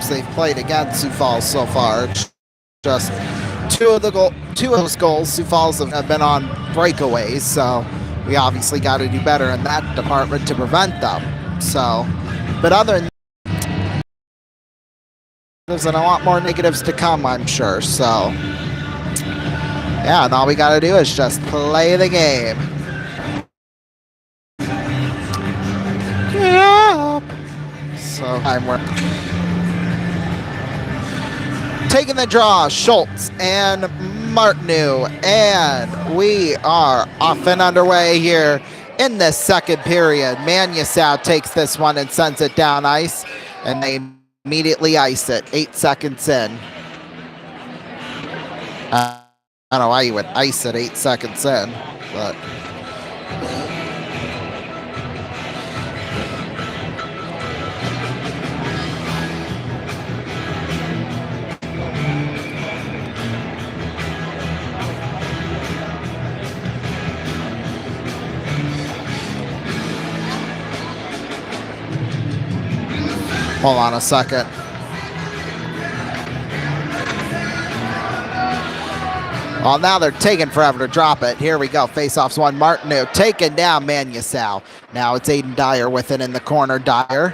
they've played against Sioux Falls so far. Just two of those goals, Sioux Falls have been on breakaways, so we obviously got to do better in that department to prevent them. So, but other than that, there's a lot more negatives to come, I'm sure. So, yeah, and all we got to do is just play the game. Yeah. So I'm taking the draw, Schultz and Martineau, and we are off and underway here in the second period. Manusau takes this one and sends it down ice, and they immediately ice it 8 seconds in. I don't know why you would ice it 8 seconds in, but... Hold on a second. Well, now they're taking forever to drop it. Here we go. Faceoffs one. Martineau taking down Manusau. Now it's Aiden Dyer with it in the corner. Dyer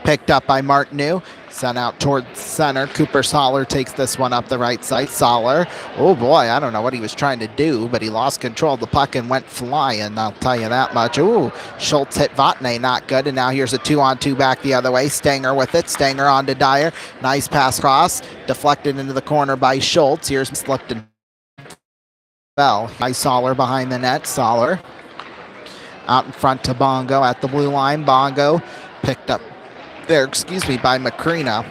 picked up by Martineau. Sent out towards center. Cooper Soller takes this one up the right side. Soller. Oh boy, I don't know what he was trying to do, but he lost control of the puck and went flying. I'll tell you that much. Ooh, Schultz hit Vatne, not good. And now here's a 2-on-2 back the other way. Stanger with it. Stanger on to Dyer. Nice pass cross. Deflected into the corner by Schultz. Here's slipped and fell. By Soller behind the net. Soller out in front to Bongo at the blue line. Bongo picked up there, by Macrina.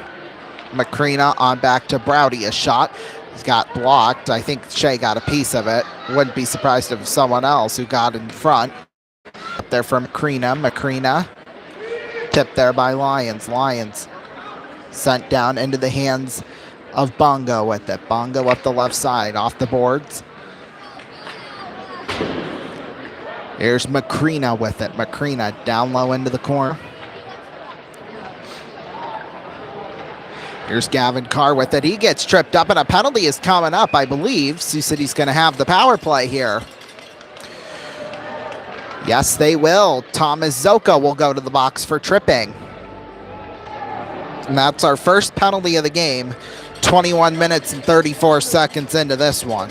Macrina on back to Browdy. A shot. He's got blocked. I think Shea got a piece of it. Wouldn't be surprised if someone else who got in front. Up there from Macrina. Macrina tipped there by Lyons. Lyons sent down into the hands of Bongo with it. Bongo up the left side, off the boards. Here's Macrina with it. Macrina down low into the corner. Here's Gavin Carr with it. He gets tripped up, and a penalty is coming up, I believe. Sioux City's going to have the power play here. Yes, they will. Thomas Zoka will go to the box for tripping. And that's our first penalty of the game. 21 minutes and 34 seconds into this one.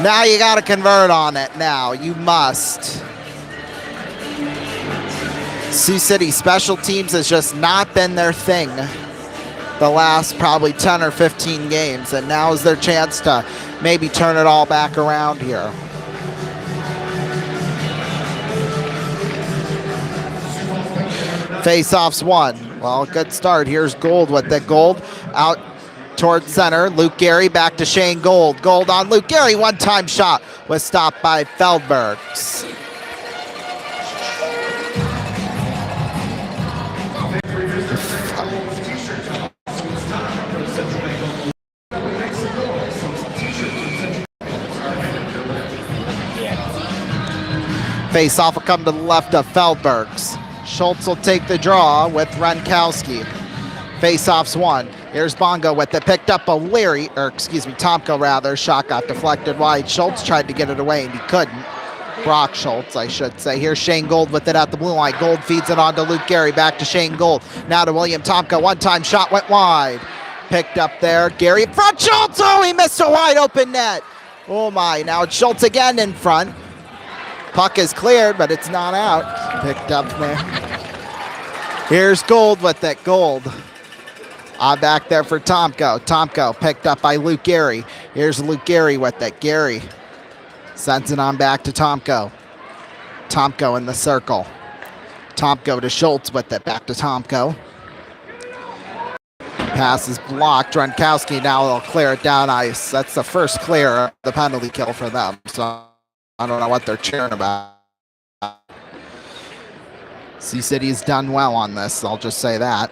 Now you got to convert on it now. You must. Sioux City special teams has just not been their thing the last probably 10 or 15 games, and now is their chance to maybe turn it all back around here. Face-offs one. Well, good start. Here's Gold with the Gold out towards center. Luke Gary back to Shane Gold. Gold on Luke Gary. One-time shot was stopped by Feldbergs. Face-off will come to the left of Feldbergs. Schultz will take the draw with Renkowski. Face-offs one. Here's Bongo with it. Picked up Tomko rather. Shot got deflected wide. Schultz tried to get it away and he couldn't. Brock Schultz, I should say. Here's Shane Gold with it at the blue line. Gold feeds it on to Luke Gary. Back to Shane Gold. Now to William Tomko. One-time shot went wide. Picked up there. Gary in front. Schultz! Oh, he missed a wide open net. Oh my. Now it's Schultz again in front. Puck is cleared, but it's not out. Picked up there. Here's Gold with it. Gold. Back there for Tomko. Tomko picked up by Luke Gary. Here's Luke Gary with it. Gary sends it on back to Tomko. Tomko in the circle. Tomko to Schultz with it. Back to Tomko. Pass is blocked. Renkowski now will clear it down ice. That's the first clear of the penalty kill for them. So I don't know what they're cheering about. Sioux City has done well on this. I'll just say that.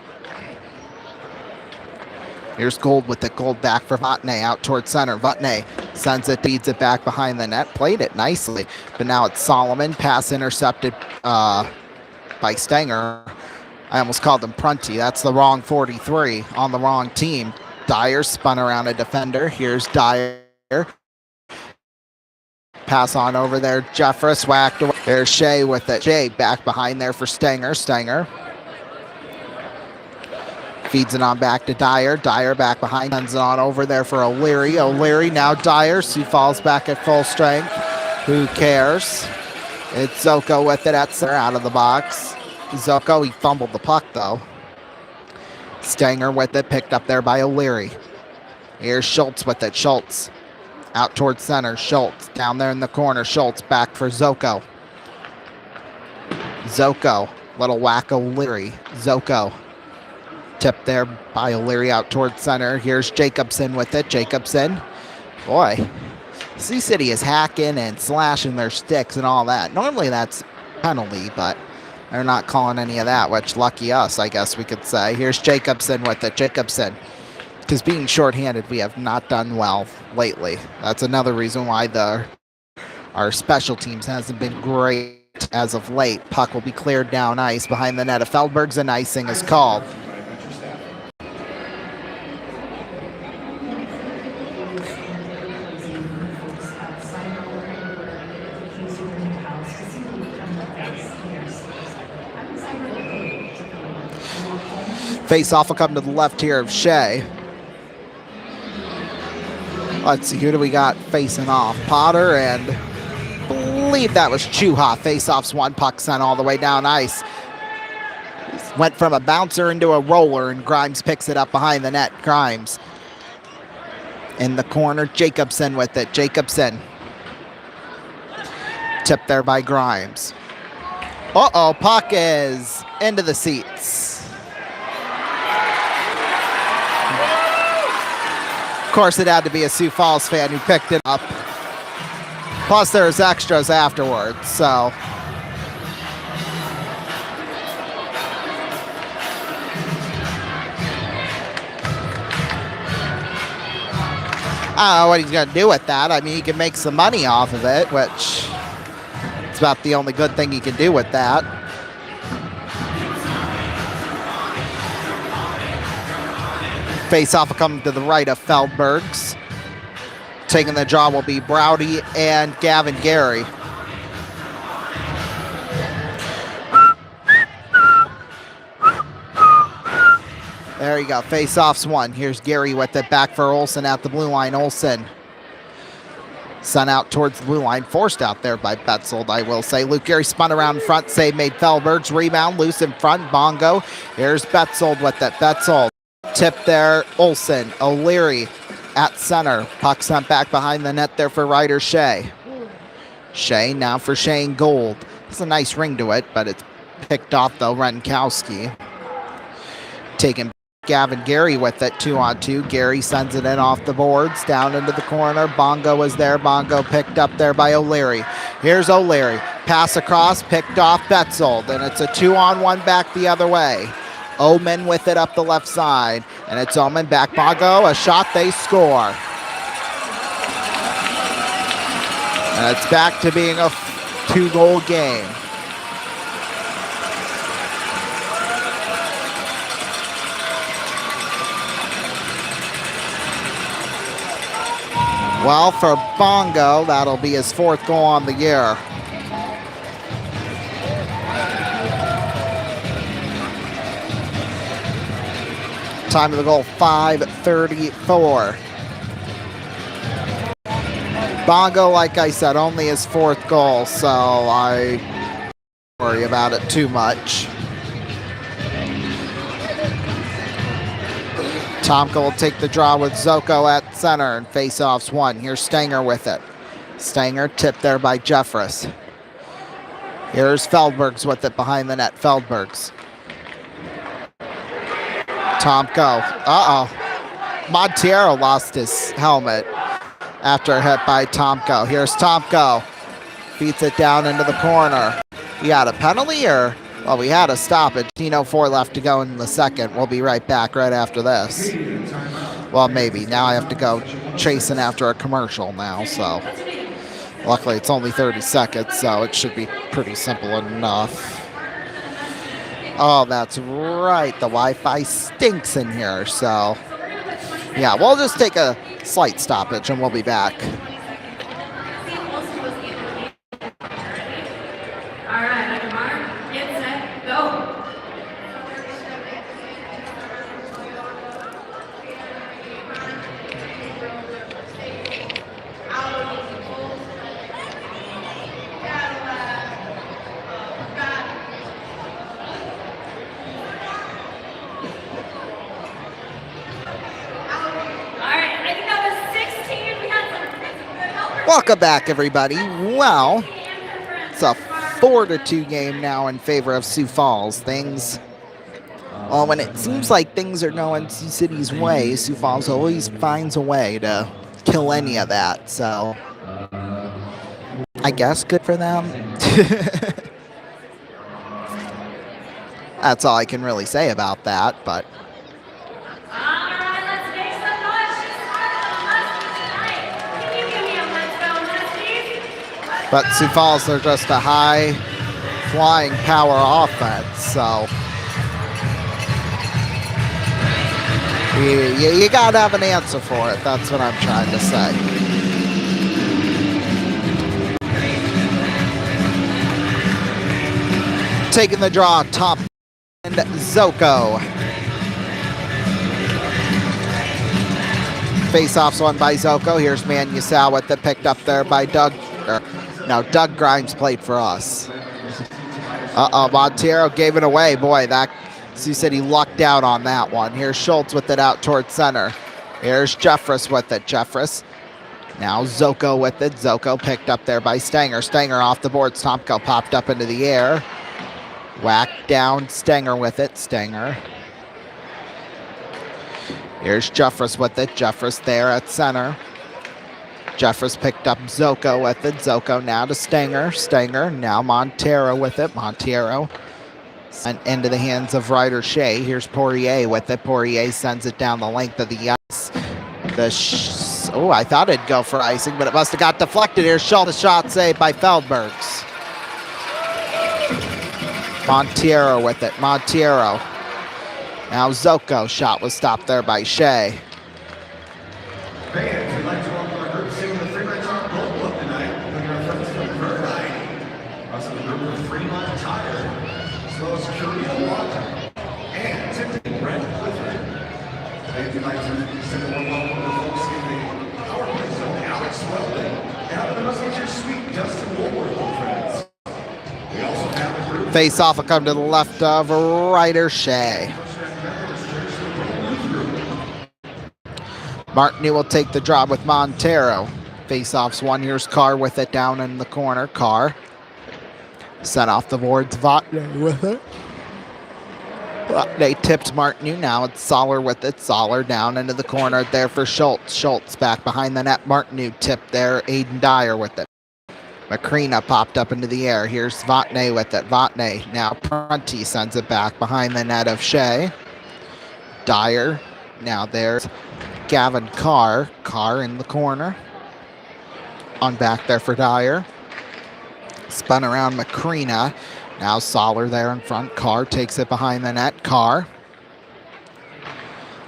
Here's Gold with the Gold back for Vatne out towards center. Vatne Sends it, feeds it back behind the net. Played it nicely. But now it's Solomon. Pass intercepted by Stenger. I almost called him Prunty. That's the wrong 43 on the wrong team. Dyer spun around a defender. Here's Dyer. Pass on over there. Jeffress whacked away. There's Shea with it. Shea back behind there for Stenger. Stenger feeds it on back to Dyer. Dyer back behind. Sends it on over there for O'Leary. O'Leary now Dyer. Sioux Falls back at full strength. Who cares? It's Zoko with it at center out of the box. Zoko, he fumbled the puck though. Stenger with it. Picked up there by O'Leary. Here's Schultz with it. Schultz out towards center. Schultz down there in the corner. Schultz back for Zoko. Zoko, little whack O'Leary. Zoko tipped there by O'Leary out towards center. Here's Jacobson with it. Jacobson, boy, Sioux City is hacking and slashing their sticks and all that. Normally that's penalty, but they're not calling any of that, which lucky us, I guess we could say. Here's Jacobson with it. Jacobson, because being shorthanded, we have not done well lately. That's another reason why our special teams hasn't been great as of late. Puck will be cleared down ice behind the net. If Feldberg's an icing is called. Face-off will come to the left here of Shea. Let's see, who do we got facing off? Potter and I believe that was Chuha. Face-off's one, puck sent all the way down ice. Went from a bouncer into a roller, and Grimes picks it up behind the net. Grimes in the corner. Jacobson with it. Jacobson. Tipped there by Grimes. Uh-oh, puck is into the seats. Of course, it had to be a Sioux Falls fan who picked it up. Plus, there's extras afterwards, so. I don't know what he's going to do with that. I mean, he can make some money off of it, which is about the only good thing he can do with that. Face-off will come to the right of Feldbergs. Taking the draw will be Browdy and Gavin Gary. There you go. Face-off's one. Here's Gary with it. Back for Olsen at the blue line. Olsen sent out towards the blue line. Forced out there by Betzold, I will say. Luke Gary spun around in front. Save made. Feldbergs. Rebound. Loose in front. Bongo. Here's Betzold with it. Betzold. Tip there. Olsen. O'Leary at center. Puck sent back behind the net there for Ryder Shea. Shea now for Shane Gold. It's a nice ring to it, but it's picked off though. Renkowski. Taking Gavin Gary with it, 2-on-2. Gary sends it in off the boards, down into the corner. Bongo is there. Bongo picked up there by O'Leary. Here's O'Leary. Pass across, picked off Betzold, and it's a 2-on-1 back the other way. Omen with it up the left side, and it's Omen back. Bongo, a shot, they score. And it's back to being a 2-goal game. Well, for Bongo, that'll be his 4th goal on the year. Time of the goal, 5:34. Bongo, like I said, only his 4th goal, so I don't worry about it too much. Tomka will take the draw with Zoko at center, and face-off's one. Here's Stenger with it. Stenger tipped there by Jeffress. Here's Feldbergs with it behind the net. Feldbergs. Tomko. Uh-oh. Montiero lost his helmet after a hit by Tomko. Here's Tomko. Beats it down into the corner. He had a penalty or? Well, we had a stoppage. 13:04 left to go in the second. We'll be right back right after this. Well, maybe. Now I have to go chasing after a commercial now, so luckily it's only 30 seconds, so it should be pretty simple enough. Oh, that's right. The Wi-Fi stinks in here, so yeah, we'll just take a slight stoppage and we'll be back. All right, on your mark, get set, go. Welcome back, everybody. Well, it's a 4-2 game now in favor of Sioux Falls. When it seems like things are going Sioux City's way, Sioux Falls always finds a way to kill any of that. So, I guess good for them. That's all I can really say about that, but Sioux Falls, they're just a high flying power offense, so you gotta have an answer for it. That's what I'm trying to say. Taking the draw, top and Zoko. Face-offs won by Zoko. Here's Manusau with it, picked up there by Doug. Now Doug Grimes played for us. Montero gave it away. Boy, that Sioux City lucked out on that one. Here's Schultz with it out towards center. Here's Jeffress with it. Jeffress. Now Zoko with it. Zoko picked up there by Stanger. Stanger off the board. Stomko popped up into the air. Whacked down. Stanger with it. Stanger. Here's Jeffress with it. Jeffress there at center. Jeffress picked up Zoko with it. Zoko now to Stanger. Stanger now Montero with it. Montero sent into the hands of Ryder Shea. Here's Poirier with it. Poirier sends it down the length of the ice. I thought it'd go for icing, but it must have got deflected. Here's Schultz. The shot saved by Feldbergs. Montero with it. Montero. Now Zoko. Shot was stopped there by Shea. Face off will come to the left of Ryder Shea. Martin will take the job with Montero. Face-offs one. Here's Carr with it down in the corner. Carr sent off the boards. Vatne with it. They tipped Martin. Now it's Soller with it. Soller down into the corner there for Schultz. Schultz back behind the net. Martin tipped there. Aiden Dyer with it. Macrina popped up into the air. Here's Vatne with it. Vatne now Prunty sends it back behind the net of Shea. Dyer. Now there's Gavin Carr. Carr in the corner. On back there for Dyer. Spun around Macrina. Now Soller there in front. Carr takes it behind the net. Carr.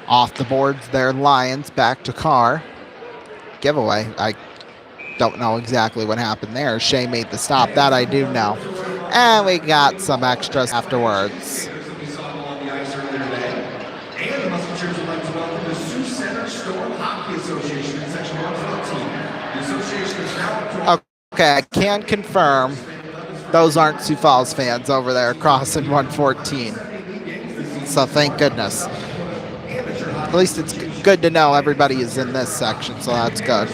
Off the boards there. Lions back to Carr. Giveaway. I don't know exactly what happened there. Shea made the stop. That I do know. And we got some extras afterwards. Okay, I can confirm those aren't Sioux Falls fans over there crossing 114. So thank goodness. At least it's good to know everybody is in this section, so that's good.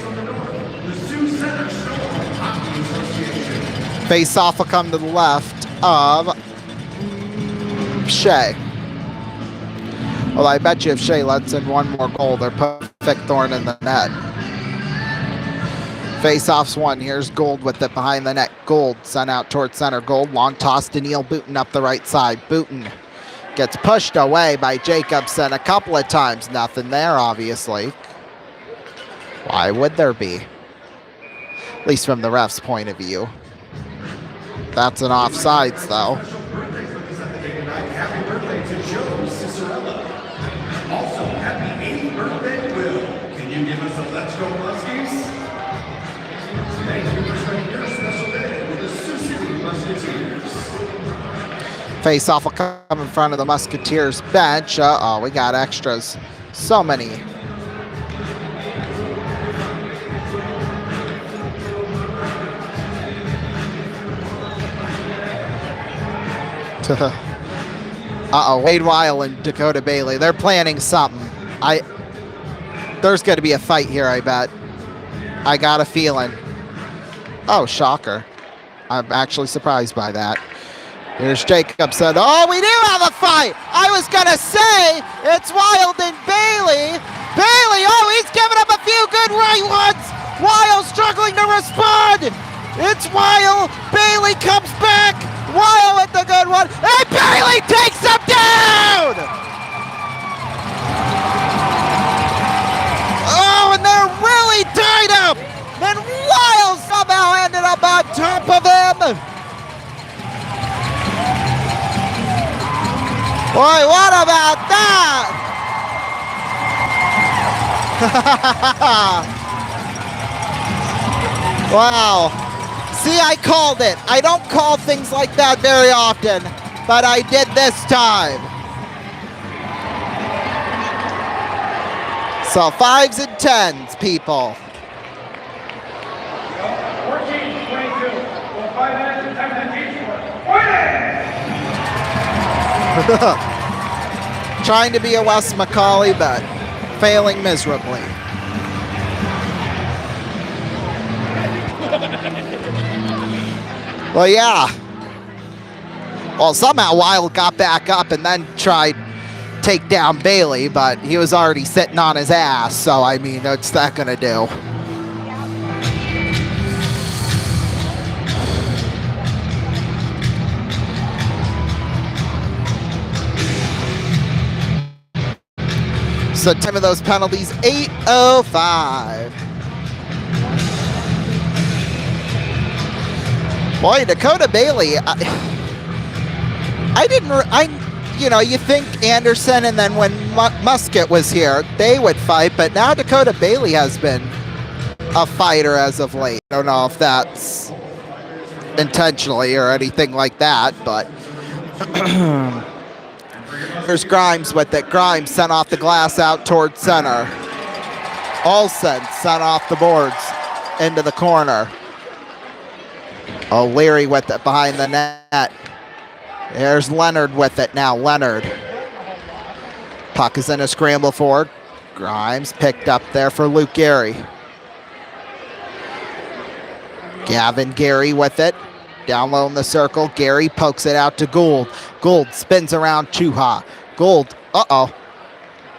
Face off will come to the left of Shea. Well, I bet you if Shea lets in one more goal, they're putting Vic Thorne in the net. Face-offs one. Here's Gold with it behind the net. Gold sent out towards center. Gold long toss to Neil Booten up the right side. Booten gets pushed away by Jacobson a couple of times. Nothing there, obviously. Why would there be? At least from the ref's point of view. That's an offsides, though. Happy birthday to Joe Cicerella. Also, happy 80th birthday, Will. Can you give us a Let's Go Muskies? Thank you for spending your special day with the Sioux City Musketeers. Face-off will come in front of the Musketeers bench. Uh-oh, we got extras. So many. Uh-oh, Wade Weil and Dakota Bailey. They're planning something. There's going to be a fight here, I bet. I got a feeling. Oh, shocker. I'm actually surprised by that. Here's Jacobson. Oh, we do have a fight. I was going to say it's Wild and Bailey. Bailey, oh, he's giving up a few good right ones. Weil struggling to respond. It's Weil. Bailey comes back. Weil with the good one. And Bailey takes him down. Oh, and they're really tied up. And Weil somehow ended up on top of him. Boy, what about that? Wow. See, I called it. I don't call things like that very often, but I did this time. So 5s and 10s, people. 14-22. Well, 5 minutes and 10 minutes each for Trying to be a Wes McCauley, but failing miserably. Well, yeah. Well, somehow Wild got back up and then tried to take down Bailey, but he was already sitting on his ass, so I mean, what's that gonna do? So time of those penalties, 8:05. Boy, Dakota Bailey, you think Anderson and then when Musket was here, they would fight, but now Dakota Bailey has been a fighter as of late. I don't know if that's intentionally or anything like that, but there's Grimes with it. Grimes sent off the glass out towards center. Olsen sent off the boards into the corner. O'Leary with it behind the net. There's Leonard with it now. Leonard. Puck is in a scramble forward. Grimes picked up there for Luke Gary. Gavin Gary with it. Down low in the circle. Gary pokes it out to Gould. Gould spins around Chuha. Gould. Uh-oh.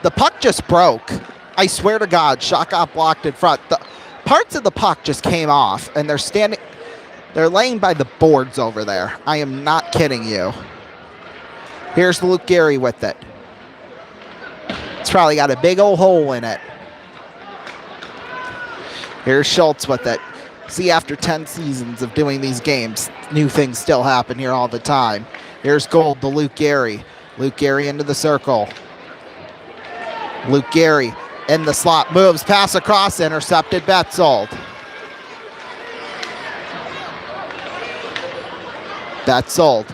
The puck just broke. I swear to God, shot got blocked in front. The parts of the puck just came off, and they're standing... They're laying by the boards over there. I am not kidding you. Here's Luke Gary with it. It's probably got a big old hole in it. Here's Schultz with it. See, after 10 seasons of doing these games, new things still happen here all the time. Here's Gould to Luke Gary. Luke Gary into the circle. Luke Gary in the slot. Moves, pass across, intercepted Betzold. Betzold.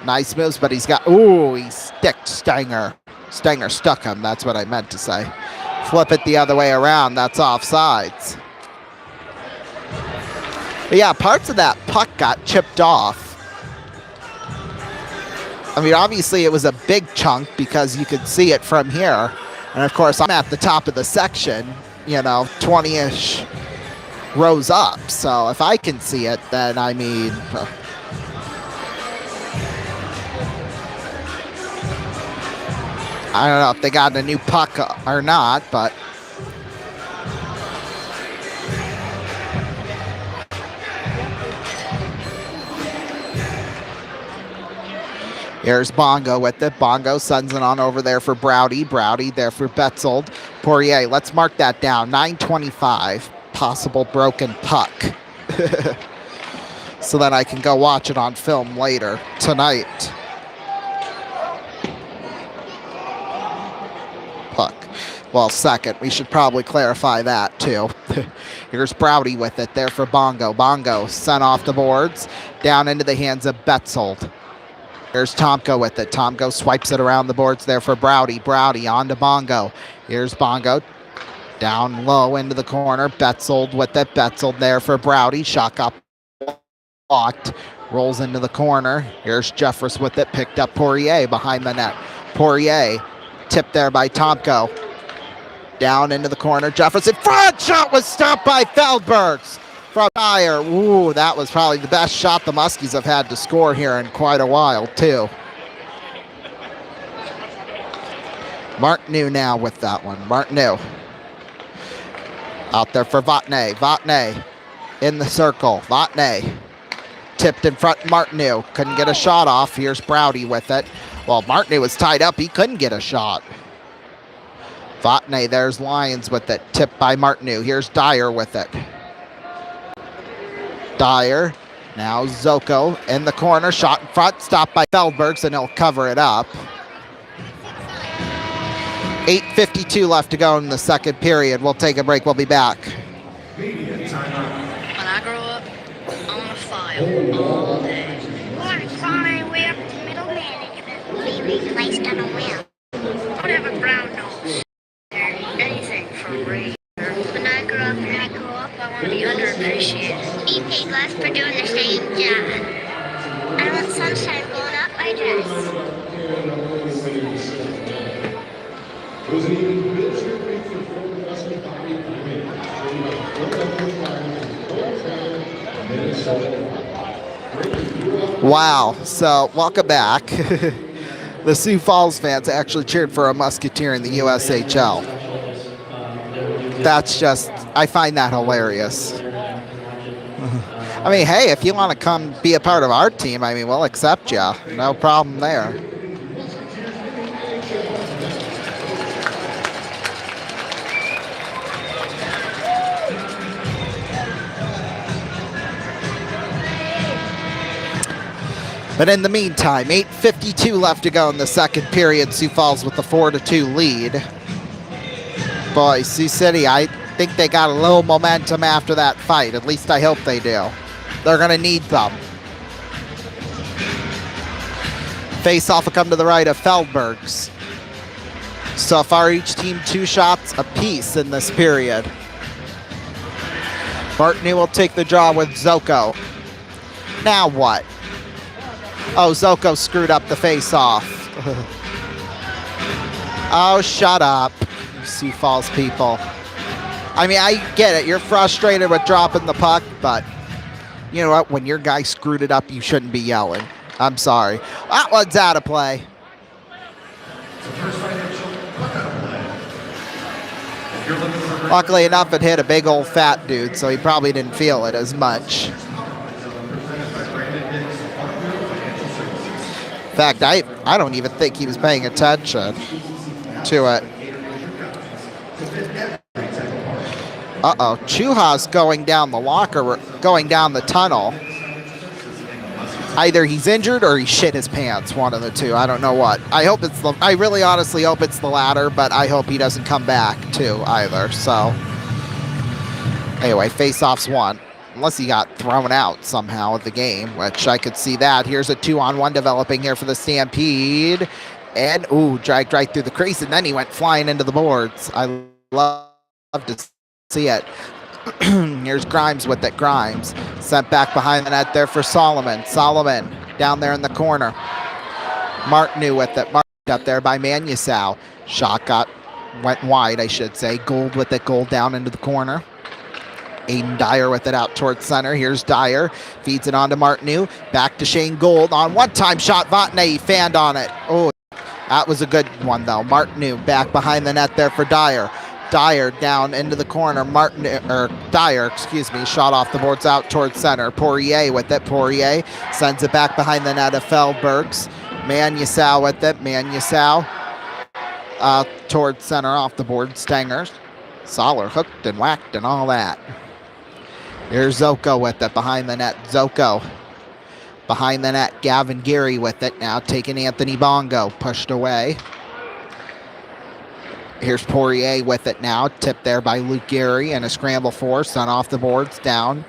Nice moves, but he's got... Ooh, he sticked Stenger. Stenger stuck him. That's what I meant to say. Flip it the other way around. That's offsides. But yeah, parts of that puck got chipped off. I mean, obviously it was a big chunk because you could see it from here. And of course, I'm at the top of the section, 20-ish rows up. So if I can see it, then I mean... I don't know if they got a new puck or not, but... Here's Bongo with it. Bongo sends it on over there for Browdy. Browdy there for Betzold. Poirier, let's mark that down. 9:25. Possible broken puck. So that I can go watch it on film later tonight. Puck. Well, second. We should probably clarify that too. Here's Browdy with it there for Bongo. Bongo sent off the boards. Down into the hands of Betzold. Here's Tomko with it. Tomko swipes it around the boards there for Browdy. Browdy on to Bongo. Here's Bongo. Down low into the corner. Betzold with it. Betzold there for Browdy. Shot up. Blocked. Rolls into the corner. Here's Jeffress with it. Picked up Poirier behind the net. Poirier tipped there by Tomko. Down into the corner. Jeffress in front. Shot was stopped by Feldbergs from Dyer. Ooh, that was probably the best shot the Muskies have had to score here in quite a while, too. Martineau now with that one. Martineau. Out there for Vatne. Vatne in the circle. Vatne. Tipped in front, Martineau. Couldn't get a shot off. Here's Browdy with it. Well, Martineau was tied up. He couldn't get a shot. Vatne, there's Lyons with it. Tipped by Martineau. Here's Dyer with it. Dyer. Now Zoko in the corner. Shot in front. Stopped by Feldbergs, and he'll cover it up. 8:52 left to go in the second period. We'll take a break. We'll be back. Media timeout. When I grow up, I want to file all day. Want to crawl my way up to middle management, be replaced on a whim. Don't have a brown nose or anything from Ray. When I grow up, I want to be underappreciated. Be paid less for doing the same job. I want sunshine blowing up my dress. Wow. So, welcome back. The Sioux Falls fans actually cheered for a Musketeer in the USHL. That's just, I find that hilarious. I mean, hey, if you want to come be a part of our team, I mean, we'll accept you. No problem there. But in the meantime, 8:52 left to go in the second period. Sioux Falls with the 4-2 lead. Boy, Sioux City, I think they got a little momentum after that fight. At least I hope they do. They're going to need them. Face-off will come to the right of Feldbergs. So far, each team 2 shots apiece in this period. Martineau will take the draw with Zoko. Now what? Oh, Zoko screwed up the face-off. Oh, shut up, you Sioux Falls people. I mean, I get it. You're frustrated with dropping the puck, but you know what? When your guy screwed it up, you shouldn't be yelling. I'm sorry. That one's out of play. Luckily enough, it hit a big old fat dude, so he probably didn't feel it as much. In fact, I don't even think he was paying attention to it. Uh-oh, Chuha's going down the tunnel. Either he's injured or he shit his pants, one of the two. I don't know what. I really honestly hope it's the latter, but I hope he doesn't come back too either. So anyway, face-off's won. Unless he got thrown out somehow of the game, which I could see that. Here's a 2-on-1 developing here for the Stampede. And, ooh, dragged right through the crease, and then he went flying into the boards. I love to see it. Here's Grimes with it. Grimes sent back behind the net there for Solomon. Solomon down there in the corner. Martineau with it. Martineau up there by Manusau. Shot went wide, I should say. Gold with it. Gold down into the corner. Aiden Dyer with it out towards center. Here's Dyer. Feeds it on to Martineau. Back to Shane Gold. On one-time shot, Vatne, he fanned on it. Oh, that was a good one, though. Martineau back behind the net there for Dyer. Dyer down into the corner. Dyer, shot off the boards out towards center. Poirier with it. Poirier sends it back behind the net of Feldbergs. Manusau with it. Manusau towards center off the board. Stenger. Soller hooked and whacked and all that. Here's Zoko with it behind the net. Zoko behind the net. Gavin Geary with it now, taking Anthony Bongo. Pushed away. Here's Poirier with it now. Tipped there by Luke Geary and a scramble for. Sun off the boards. Down.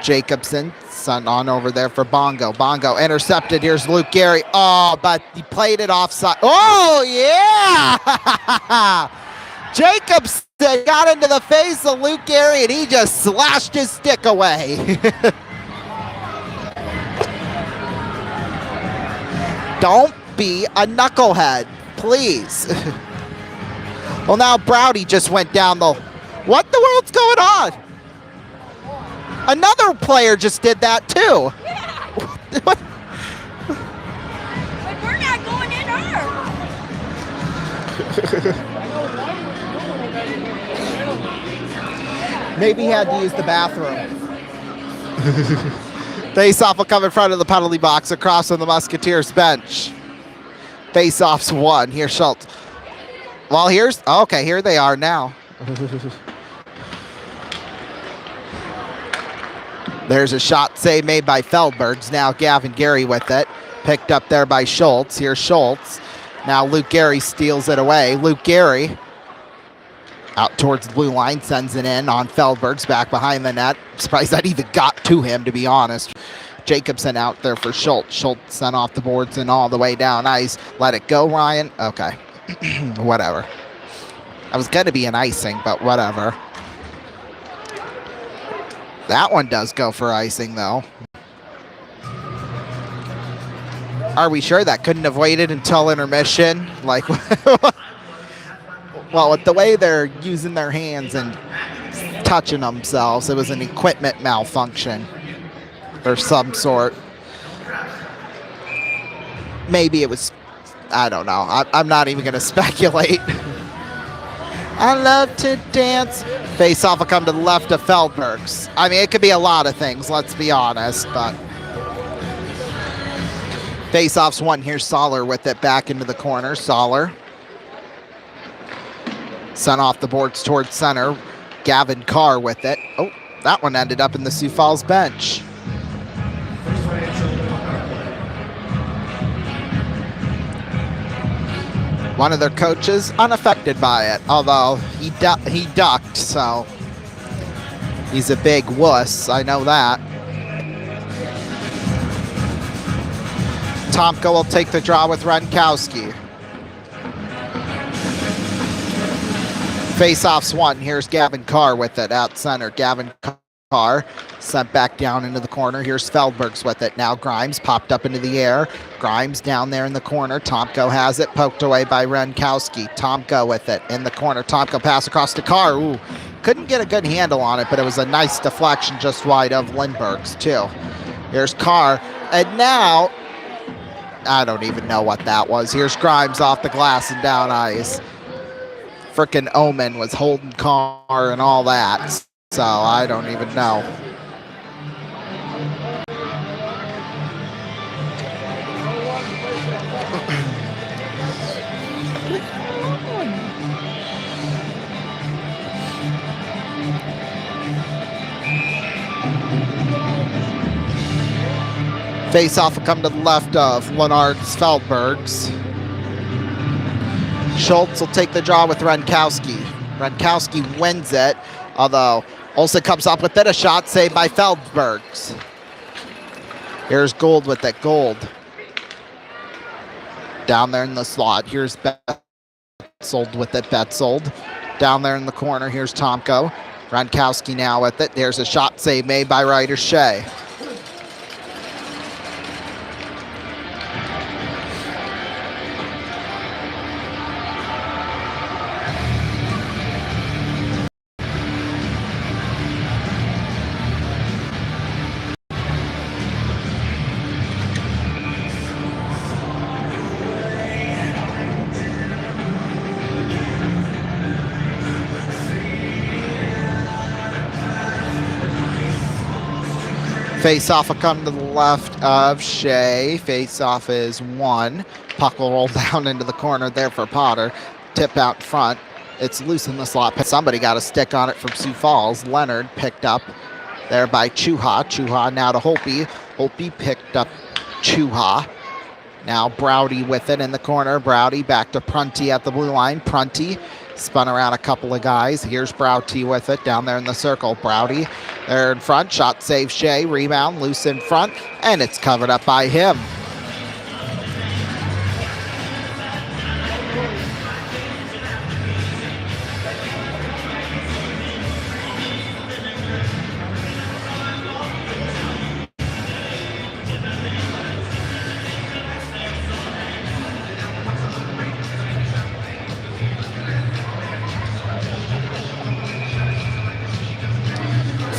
Jacobson. Sun on over there for Bongo. Bongo intercepted. Here's Luke Geary. Oh, but he played it offside. Oh, yeah! Jacobson got into the face of Luke Geary and he just slashed his stick away. Don't be a knucklehead, please. Well, now Browdy just went down the... What the world's going on? Another player just did that too. What? But we're not going in ours. Maybe he had to use the bathroom. Face-off will come in front of the penalty box across from the Musketeers bench. Face-off's won. Here's Schultz. Well, here's... Okay, here they are now. There's a shot save made by Feldbergs. Now Gavin Geary with it. Picked up there by Schultz. Here's Schultz. Now Luke Geary steals it away. Luke Geary out towards the blue line, sends it in on Feldbergs, back behind the net. Surprised that even got to him, to be honest. Jacobson out there for Schultz. Schultz sent off the boards and all the way down ice. Let it go, Ryan. Okay. Whatever. I was going to be an icing, but whatever. That one does go for icing, though. Are we sure that couldn't have waited until intermission? Like... Well, with the way they're using their hands and touching themselves, it was an equipment malfunction or some sort. Maybe it was, I don't know. I'm not even going to speculate. I love to dance. Face-off will come to the left of Feldbergs. I mean, it could be a lot of things, let's be honest, but... Face-off's won. Here's Soller with it back into the corner. Soller. Sent off the boards towards center. Gavin Carr with it. Oh, that one ended up in the Sioux Falls bench. One of their coaches unaffected by it, although he ducked, so he's a big wuss. I know that. Tomko will take the draw with Runkowski. Face-off's won. Here's Gavin Carr with it out center. Gavin Carr sent back down into the corner. Here's Feldbergs with it. Now Grimes popped up into the air. Grimes down there in the corner. Tomko has it. Poked away by Runkowski. Tomko with it in the corner. Tomko pass across to Carr. Ooh, couldn't get a good handle on it, but it was a nice deflection just wide of Lindbergh's too. Here's Carr. And now, I don't even know what that was. Here's Grimes off the glass and down ice. Frickin' Omen was holding Carr and all that, so I don't even know. Face-off will come to the left of Leonard's Feldbergs. Schultz will take the draw with Runkowski. Runkowski wins it, although Olsen comes up with it. A shot saved by Feldbergs. Here's Gold with it. Gold. Down there in the slot. Here's Betzold with it. Betzold. Down there in the corner. Here's Tomko. Runkowski now with it. There's a shot save made by Ryder Shea. Face off will come to the left of Shea. Face off is 1. Puck will roll down into the corner there for Potter. Tip out front. It's loose in the slot. Somebody got a stick on it from Sioux Falls. Leonard picked up there by Chuha. Chuha now to Holpe. Holpe picked up Chuha. Now Browdy with it in the corner. Browdy back to Prunty at the blue line. Prunty spun around a couple of guys. Here's Browdy with it down there in the circle. Browdy there in front. Shot save Shea. Rebound loose in front. And it's covered up by him.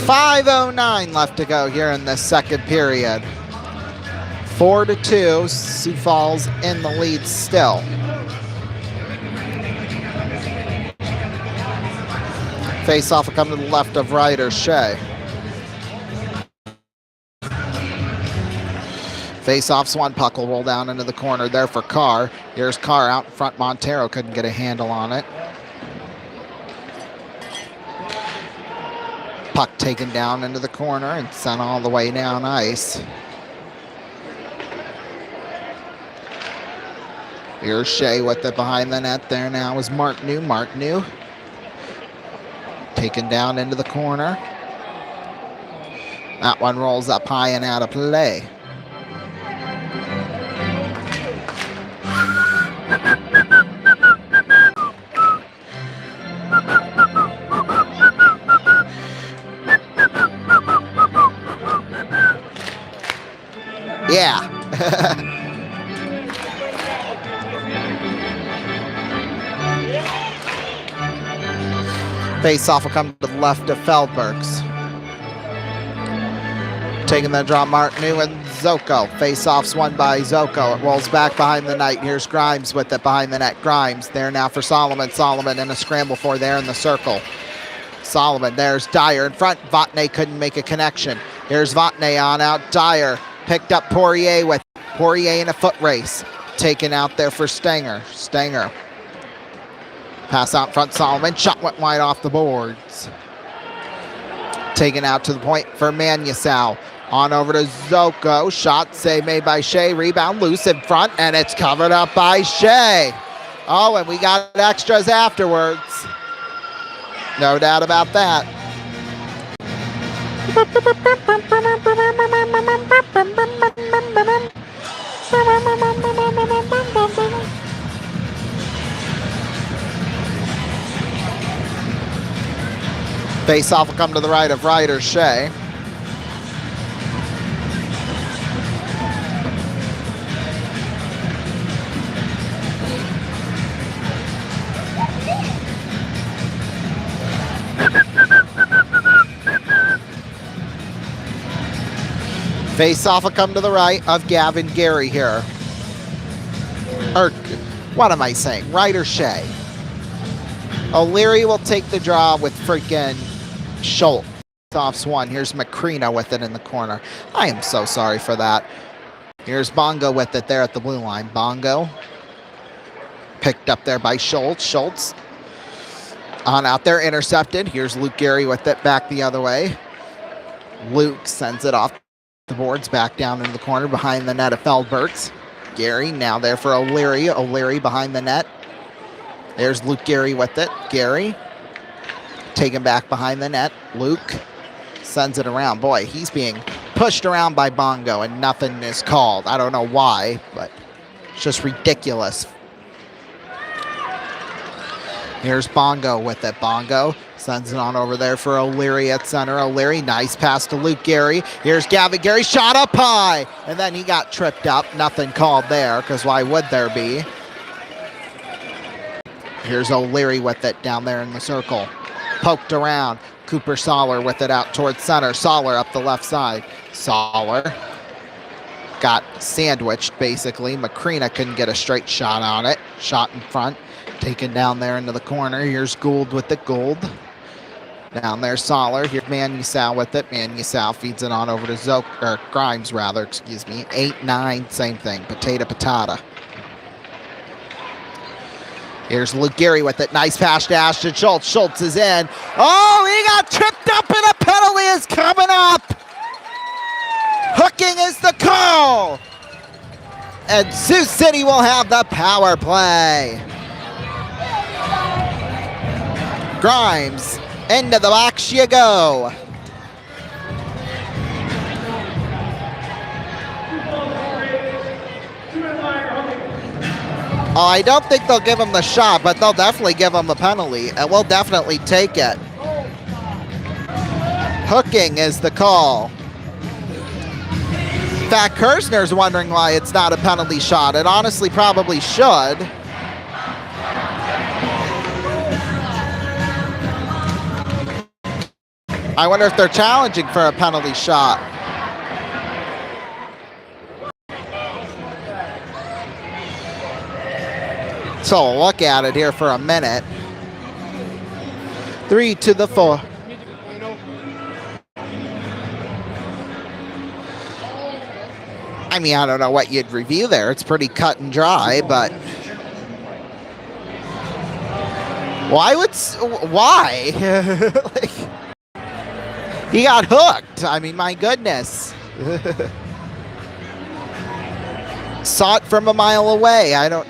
.509 left to go here in the second period. 4-2, Sioux Falls in the lead still. Face-off will come to the left of Ryder Shea. Face-off's 1, puck will roll down into the corner there for Carr. Here's Carr out in front. Montero couldn't get a handle on it. Puck taken down into the corner and sent all the way down ice. Here's Shea with it behind the net. There now is Martineau. Martineau taken down into the corner. That one rolls up high and out of play. Yeah. Face-off will come to the left of Feldbergs. Taking the draw, Martineau and Zoko. Face-off's won by Zoko. It rolls back behind the net. Here's Grimes with it behind the net. Grimes there now for Solomon. Solomon in a scramble for there in the circle. Solomon, there's Dyer in front. Vatne couldn't make a connection. Here's Vatne on out. Dyer picked up Poirier with Poirier in a foot race. Taken out there for Stanger. Stanger. Pass out front, Solomon. Shot went wide off the boards. Taken out to the point for Manusau. On over to Zoko. Shot save made by Shea. Rebound loose in front, and it's covered up by Shea. Oh, and we got extras afterwards. No doubt about that. Face-off will come to the right of Ryder Shea. Face-off will come to the right of Gavin Gary here. Or, what am I saying? Ryder Shea. O'Leary will take the draw with freaking Schultz. Offs 1. Here's Macrina with it in the corner. I am so sorry for that. Here's Bongo with it there at the blue line. Bongo picked up there by Schultz. Schultz on out there, intercepted. Here's Luke Gary with it back the other way. Luke sends it off the boards back down into the corner behind the net of Feldbergs. Gary now there for O'Leary. O'Leary behind the net. There's Luke Gary with it. Gary taken back behind the net. Luke sends it around. Boy, he's being pushed around by Bongo and nothing is called. I don't know why, but it's just ridiculous. Here's Bongo with it. Bongo sends it on over there for O'Leary at center. O'Leary, nice pass to Luke Gary. Here's Gavin Gary, shot up high. And then he got tripped up. Nothing called there, because why would there be? Here's O'Leary with it down there in the circle. Poked around. Cooper Soller with it out towards center. Soller up the left side. Soller got sandwiched, basically. Macrina couldn't get a straight shot on it. Shot in front. Taken down there into the corner. Here's Gould with the Gould. Down there, Soller. Here's Manusau with it. Manusau feeds it on over to Grimes, rather, excuse me. 8-9, same thing. Patata. Here's Luke Gehry with it. Nice pass to Ashton Schultz. Schultz is in. Oh, he got tripped up and a penalty is coming up. Hooking is the call. And Sioux City will have the power play. Grimes, into the box you go. Oh, I don't think they'll give him the shot, but they'll definitely give him the penalty, and we'll definitely take it. Hooking is the call. In fact, Kersner's wondering why it's not a penalty shot. It honestly probably should. I wonder if they're challenging for a penalty shot. So we'll look at it here for a minute. 3-4. I mean, I don't know what you'd review there. It's pretty cut and dry, but why? Like, he got hooked. I mean, my goodness. Saw it from a mile away. I don't.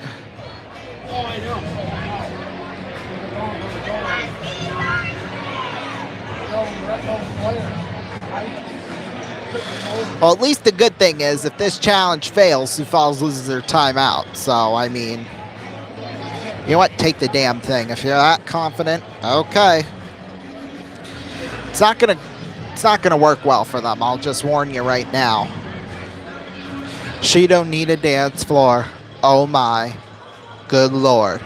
Well, at least the good thing is if this challenge fails, Sioux Falls loses their timeout. So, I mean, you know what? Take the damn thing. If you're that confident, okay. It's not gonna work well for them. I'll just warn you right now. She don't need a dance floor. Oh my, good Lord.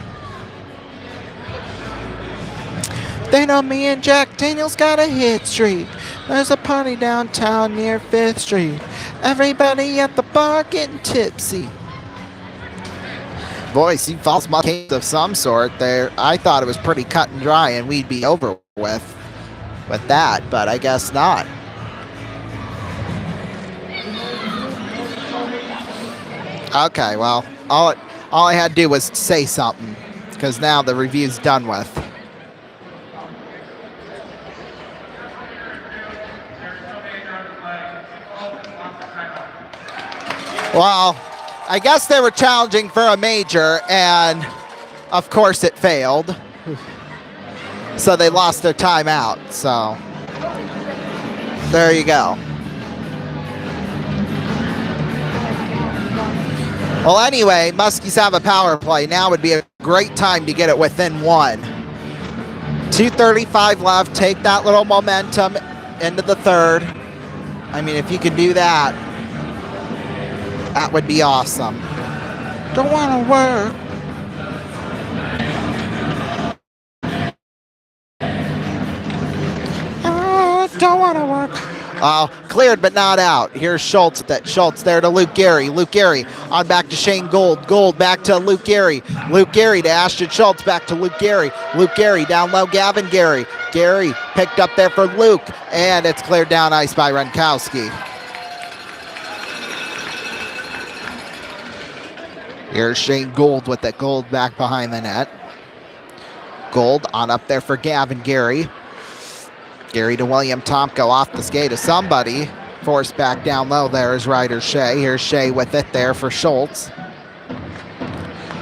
They know me and Jack Daniels got a hit streak. There's a party downtown near 5th Street. Everybody at the bar getting tipsy. Boy, Sioux Falls must have case of some sort there. I thought it was pretty cut and dry and we'd be over with that, but I guess not. Okay, well, all I had to do was say something because now the review's done with. Well, I guess they were challenging for a major, and of course it failed. So they lost their timeout. So there you go. Well, anyway, Muskies have a power play. Now would be a great time to get it within one. 2:35 left. Take that little momentum into the third. I mean, if you could do that, that would be awesome. Don't want to work. Don't want to work. Oh, cleared but not out. Here's Schultz. Schultz there to Luke Gehry. Luke Gehry on back to Shane Gold. Gold back to Luke Gehry. Luke Gehry to Ashton Schultz. Back to Luke Gehry. Luke Gehry down low. Gavin Gehry. Gehry picked up there for Luke, and it's cleared down ice by Ronkowski. Here's Shane Gold with that. Gold back behind the net. Gold on up there for Gavin Gehry. Gehry to William Tomko off the skate of somebody. Forced back down low there is Ryder Shea. Here's Shea with it there for Schultz.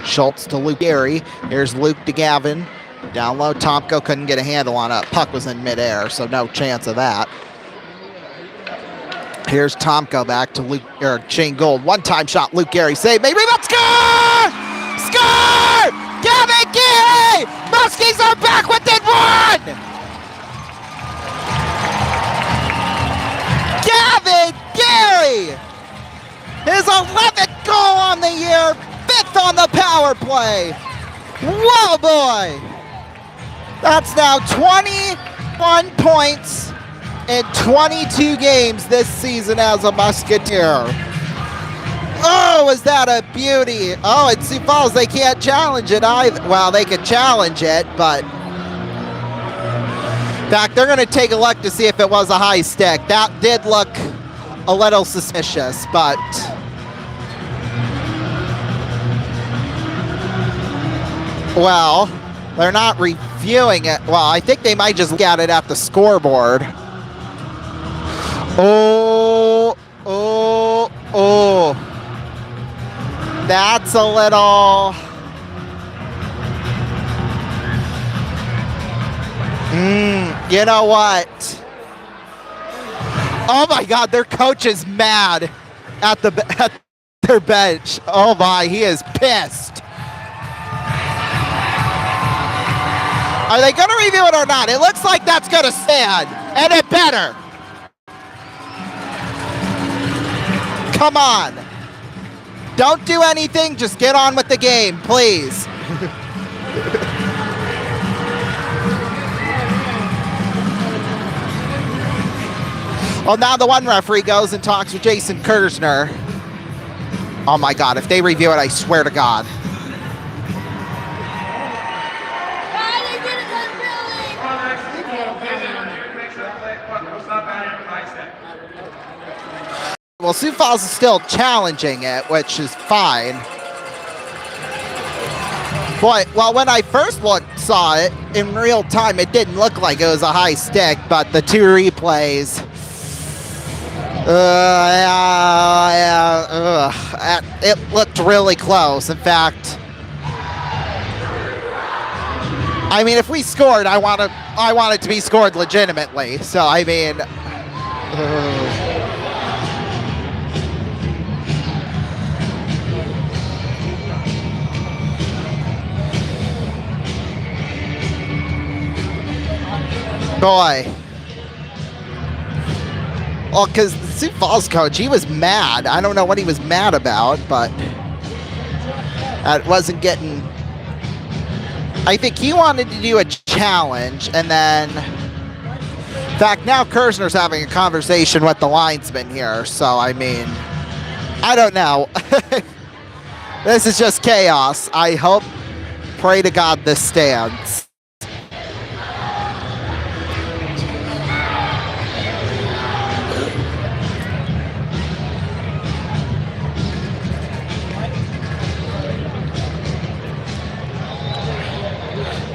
Schultz to Luke Gehry. Here's Luke to Gavin. Down low, Tomko couldn't get a handle on it. Puck was in midair, so no chance of that. Here's Tomko back to Luke, or Shane Gold. One-time shot, Luke Gehry save. Maybe let's score! Score! Gavin Gehry! Muskies are back within one! Gavin Gehry! His 11th goal on the year, 5th on the power play. Whoa, boy! That's now 21 points in 22 games this season as a Musketeer. Oh, is that a beauty? Oh, at Sioux Falls, they can't challenge it either. Well, they can challenge it, but In fact, they're going to take a look to see if it was a high stick. That did look a little suspicious, but well, they're not reviewing it. Well, I think they might just look at it at the scoreboard. Oh. That's a little... you know what? Oh my God, their coach is mad at their bench. Oh my, he is pissed. Are they going to review it or not? It looks like that's going to stand, and it better. Come on. Don't do anything, just get on with the game, please. Well, now the one referee goes and talks with Jason Kersner. Oh my God, if they review it, I swear to God. Well, Sioux Falls is still challenging it, which is fine. Boy, well, when I first saw it in real time, it didn't look like it was a high stick, but the two replays, it looked really close. In fact, I mean, if we scored, I want it to be scored legitimately. So, I mean, boy. Well, because the Sioux Falls coach, he was mad. I don't know what he was mad about, but that wasn't getting... I think he wanted to do a challenge, and then... In fact, now Kersner's having a conversation with the linesman here, so, I mean... I don't know. This is just chaos. I hope, pray to God, this stands.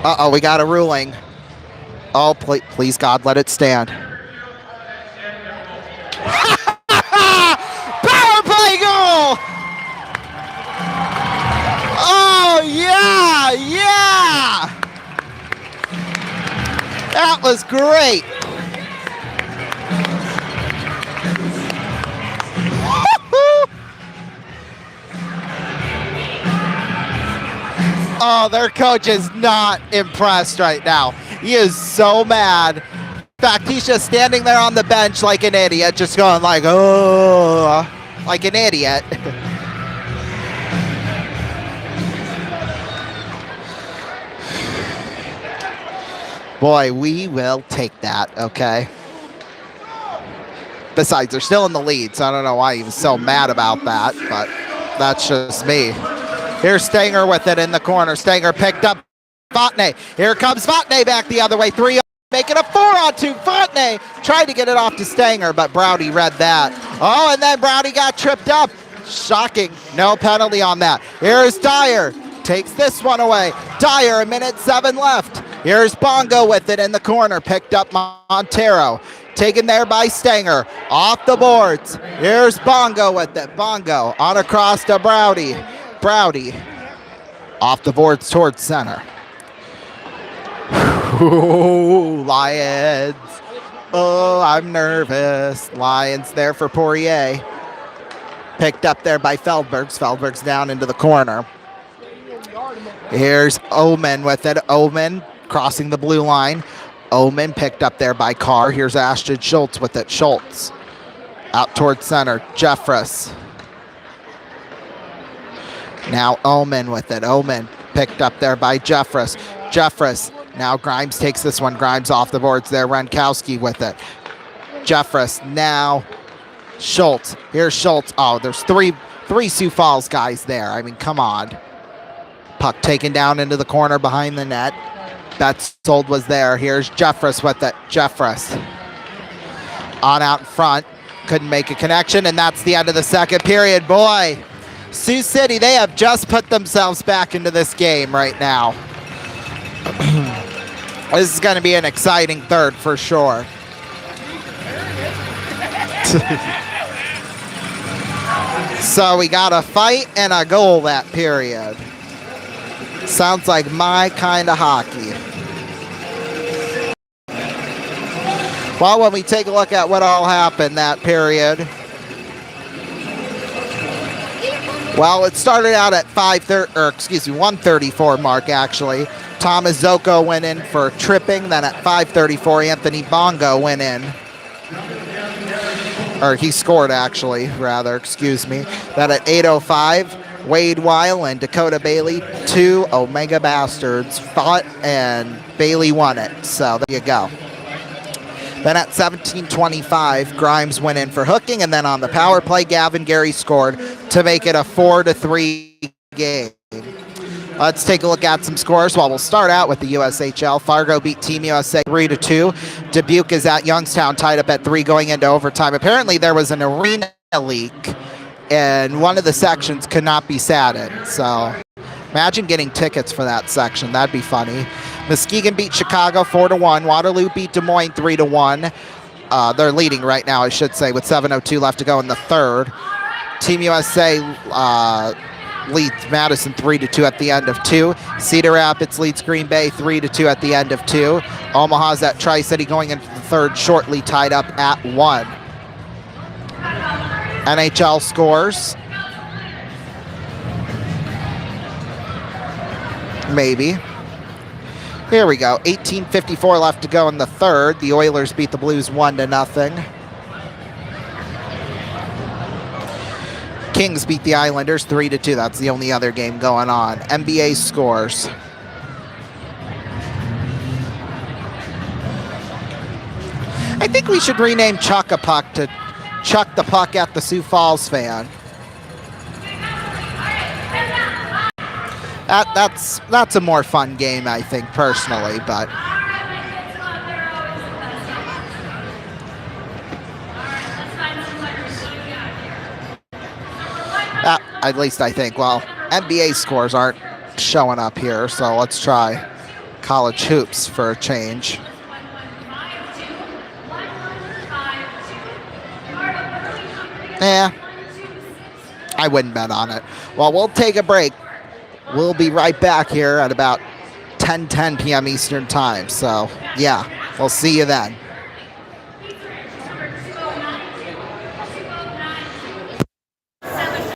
Uh-oh, we got a ruling. Oh, please, God, let it stand. Power play goal! Oh, yeah, yeah! That was great. Oh, their coach is not impressed right now. He is so mad. In fact, he's just standing there on the bench like an idiot, just going like, oh, like an idiot. Boy, we will take that, okay? Besides, they're still in the lead, so I don't know why he was so mad about that, but that's just me. Here's Stanger with it in the corner. Stanger picked up Fontenay. Here comes Fontenay back the other way. 3-on, making a 4-on-2. Fontenay tried to get it off to Stanger, but Browdy read that. Oh, and then Browdy got tripped up. Shocking. No penalty on that. Here's Dyer. Takes this one away. Dyer, 1:07 left. Here's Bongo with it in the corner. Picked up Montero. Taken there by Stanger. Off the boards. Here's Bongo with it. Bongo on across to Browdy. Browdy off the boards towards center. Ooh, Lions. Oh, I'm nervous. Lions there for Poirier. Picked up there by Feldbergs. Feldbergs down into the corner. Here's Omen with it. Omen crossing the blue line. Omen picked up there by Carr. Here's Ashton Schultz with it. Schultz out towards center. Jeffress. Now Omen with it. Omen picked up there by Jeffress. Jeffress. Now Grimes takes this one. Grimes off the boards there. Rankowski with it. Jeffress. Now Schultz. Here's Schultz. Oh, there's three Sioux Falls guys there. I mean, come on. Puck taken down into the corner behind the net. Betzold was there. Here's Jeffress with it. Jeffress on out in front. Couldn't make a connection, and that's the end of the second period. Boy, Sioux City, they have just put themselves back into this game right now. This is going to be an exciting third for sure. So we got a fight and a goal that period. Sounds like my kind of hockey. Well, when we take a look at what all happened that period, well, it started out at 1:34 mark actually. Thomas Zoko went in for tripping. Then at 5:34, Anthony Bongo went in. Or he scored actually, rather, excuse me. Then at 8:05, Wade Weil and Dakota Bailey, 2 Omega Bastards, fought and Bailey won it. So there you go. Then at 17:25, Grimes went in for hooking, and then on the power play, Gavin Gary scored to make it a 4-3 game. Let's take a look at some scores. Well, we'll start out with the USHL. Fargo beat Team USA 3-2. Dubuque is at Youngstown, tied up at 3 going into overtime. Apparently, there was an arena leak, and one of the sections could not be sat in. So imagine getting tickets for that section. That'd be funny. Muskegon beat Chicago 4-1. Waterloo beat Des Moines 3-1. They're leading right now, I should say, with 7:02 left to go in the third. Team USA leads Madison 3-2 at the end of 2. Cedar Rapids leads Green Bay 3-2 at the end of 2. Omaha's at Tri-City going into the third shortly, tied up at 1. NHL scores. Maybe. Here we go. 18:54 left to go in the third. The Oilers beat the Blues 1-0. Kings beat the Islanders 3-2. That's the only other game going on. NBA scores. I think we should rename Chuck-a-Puck to Chuck the Puck at the Sioux Falls fan. That's a more fun game, I think, personally, but at least I think. Well, NBA scores aren't showing up here, so let's try college hoops for a change. I wouldn't bet on it. Well, we'll take a break. We'll be right back here at about 10:10 p.m. Eastern Time. So, yeah, we'll see you then.